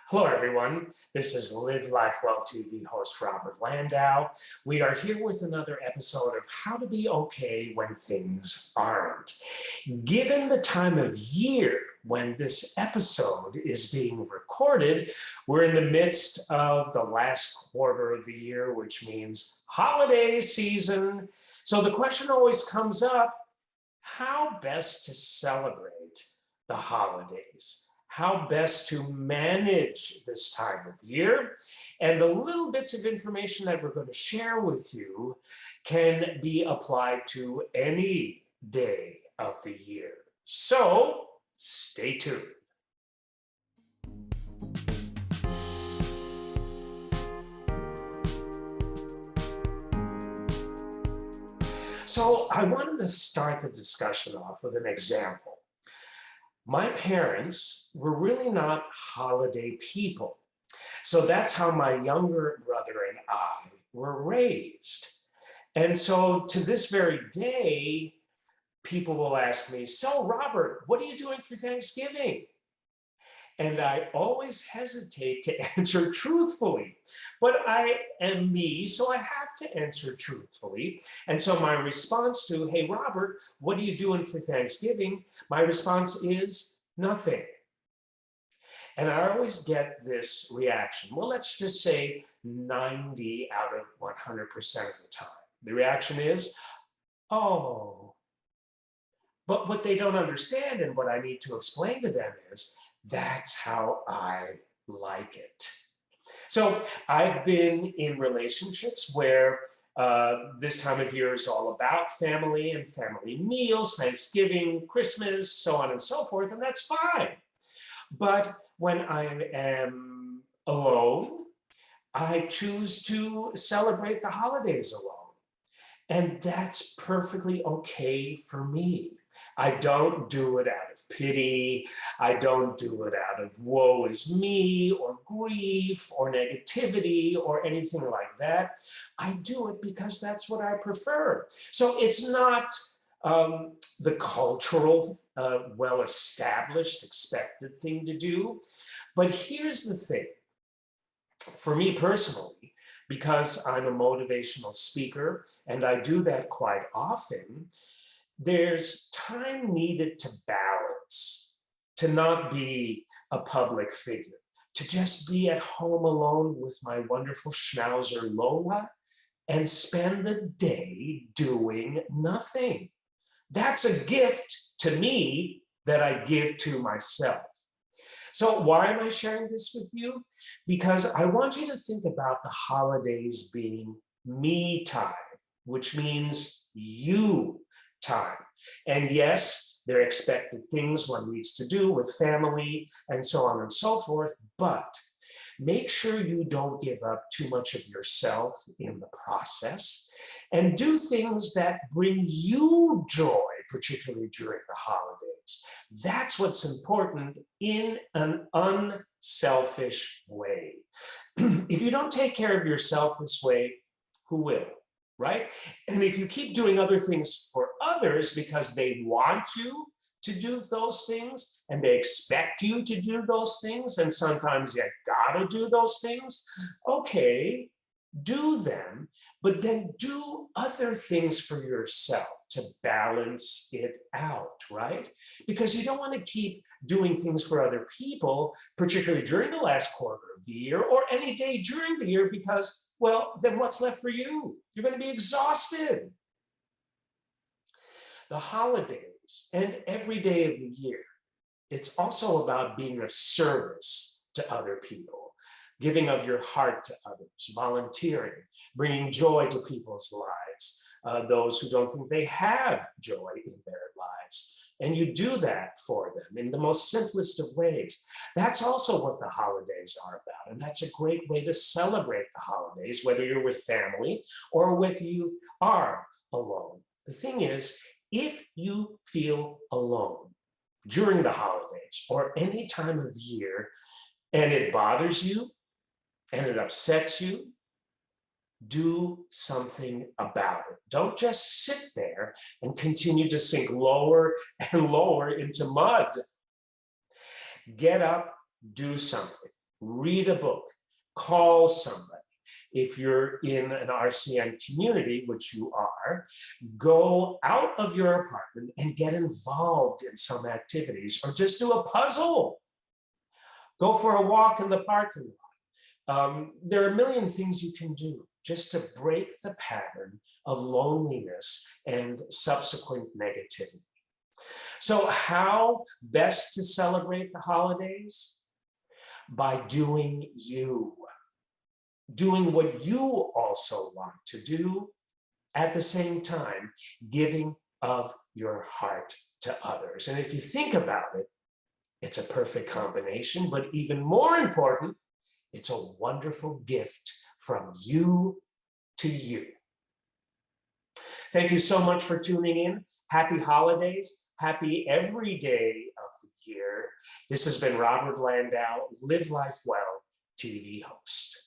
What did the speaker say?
Hello, everyone. This is Live Life Well TV host Robert Landau. We are here with another episode of How to Be Okay When Things Aren't. Given the time of year when this episode is being recorded, we're in the midst of the last quarter of the year, which means holiday season. So the question always comes up, how best to celebrate the holidays? How best to manage this time of year? And the little bits of information that we're going to share with you can be applied to any day of the year. So stay tuned. So I wanted to start the discussion off with an example. My parents were really not holiday people. So that's how my younger brother and I were raised. And so to this very day, people will ask me, so Robert, what are you doing for Thanksgiving? And I always hesitate to answer truthfully, but I am me, so I have to answer truthfully. And so my response to, hey, Robert, what are you doing for Thanksgiving? My response is nothing. And I always get this reaction. Well, let's just say 90 out of 100% of the time. The reaction is, oh. But what they don't understand and what I need to explain to them is, that's how I like it. So I've been in relationships where this time of year is all about family and family meals, Thanksgiving, Christmas, so on and so forth, and that's fine. But when I am alone, I choose to celebrate the holidays alone. And that's perfectly okay for me. I don't do it out of pity. I don't do it out of woe is me or grief or negativity or anything like that. I do it because that's what I prefer. So it's not the cultural, well-established, expected thing to do. But here's the thing. For me personally, because I'm a motivational speaker and I do that quite often, there's time needed to balance, to not be a public figure, to just be at home alone with my wonderful schnauzer Lola and spend the day doing nothing. That's a gift to me that I give to myself. So why am I sharing this with you? Because I want you to think about the holidays being me time, which means you time. And yes, there are expected things one needs to do with family and so on and so forth, but make sure you don't give up too much of yourself in the process and do things that bring you joy, particularly during the holidays. That's what's important in an unselfish way. If you don't take care of yourself this way, who will? Right? And if you keep doing other things for others because they want you to do those things and they expect you to do those things, and sometimes you gotta do those things, okay, do them, but then do other things for yourself to balance it out, right? Because you don't want to keep doing things for other people, particularly during the last quarter of the year or any day during the year, because, well, then what's left for you? You're going to be exhausted. The holidays and every day of the year, it's also about being of service to other people, giving of your heart to others, volunteering, bringing joy to people's lives, those who don't think they have joy in their lives. And you do that for them in the most simplest of ways. That's also what the holidays are about. And that's a great way to celebrate the holidays, whether you're with family or whether you are alone. The thing is, if you feel alone during the holidays or any time of year, and it bothers you and it upsets you, do something about it. Don't just sit there and continue to sink lower and lower into mud. Get up, do something. read a book, call somebody. If you're in an RCN community, which you are, go out of your apartment and get involved in some activities, or just do a puzzle. Go for a walk in the parking lot. There are a million things you can do just to break the pattern of loneliness and subsequent negativity. So how best to celebrate the holidays? By doing you. Doing what you also want to do, at the same time, giving of your heart to others. And if you think about it, it's a perfect combination, but even more important, it's a wonderful gift from you to you. Thank you so much for tuning in. Happy holidays. Happy every day of the year. This has been Robert Landau, Live Life Well TV host.